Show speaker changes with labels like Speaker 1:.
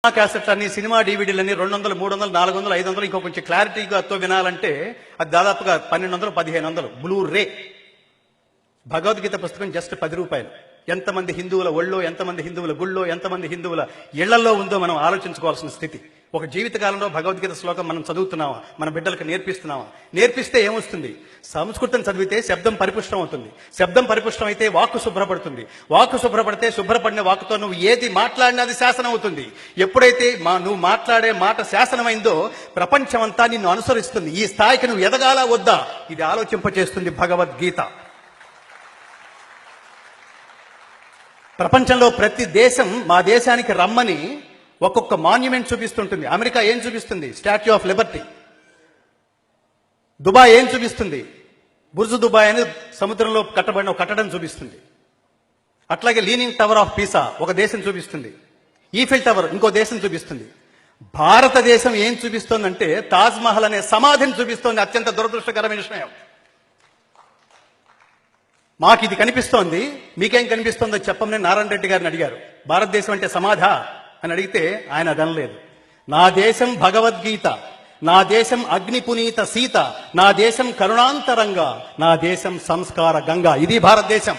Speaker 1: క్యాసెట్లన్నీ, cinema డివిడీలన్నీ 200, 300, 400, 500 ఇంకో కొంచెం క్లారిటీగా వినాలంటే అది దాదాపుగా 1200, 1500 బ్లూ రే. భగవద్గీత పుస్తకం జస్ట్ 10 రూపాయలు. ఎంతమంది హిందువుల ఒళ్ళో, ఎంతమంది హిందువుల గుళ్ళో, ఎంతమంది హిందువుల ఇళ్లలో ఉందో మనం ఆలోచించుకోవాల్సిన స్థితి. ఒక జీవితకాలంలో భగవద్గీత శ్లోకం మనం చదువుతున్నావా, మన బిడ్డలకు నేర్పిస్తున్నావా? నేర్పిస్తే ఏమొస్తుంది? సంస్కృతం చదివితే శబ్దం పరిపుష్టం అవుతుంది. శబ్దం పరిపుష్టం అయితే వాక్కు శుభ్రపడుతుంది. వాక్కు శుభ్రపడితే శుభ్రపడిన వాక్కుతో నువ్వు ఏది మాట్లాడినా అది శాసనం అవుతుంది. ఎప్పుడైతే నువ్వు మాట్లాడే మాట శాసనమైందో ప్రపంచమంతా నిన్ను అనుసరిస్తుంది. ఈ స్థాయికి నువ్వు ఎదగాలా వద్దా, ఇది ఆలోచింపచేస్తుంది భగవద్గీత. ప్రపంచంలో ప్రతి దేశం మా దేశానికి రమ్మని ఒక్కొక్క మాన్యుమెంట్ చూపిస్తుంటుంది. అమెరికా ఏం చూపిస్తుంది? Statue of Liberty. దుబాయ్ ఏం చూపిస్తుంది? బుర్జు దుబాయ్ అని సముద్రంలో కట్టబడిన ఒక కట్టడం చూపిస్తుంది. అట్లాగే లీనింగ్ టవర్ ఆఫ్ పీసా ఒక దేశం చూపిస్తుంది. ఈఫిల్ టవర్ ఇంకో దేశం చూపిస్తుంది. భారతదేశం ఏం చూపిస్తోందంటే తాజ్ మహల్ అనే సమాధిని చూపిస్తోంది. అత్యంత దురదృష్టకరమైన విషయం. మాకు ఇది కనిపిస్తోంది, మీకేం కనిపిస్తోందో చెప్పమని నారాయణ రెడ్డి గారిని అడిగారు. భారతదేశం అంటే సమాధా అని అడిగితే ఆయన అదనలేదు. నా దేశం భగవద్గీత, నా దేశం అగ్ని పునీత సీత, నా దేశం కరుణాంతరంగా, నా దేశం సంస్కార గంగా. ఇది భారతదేశం.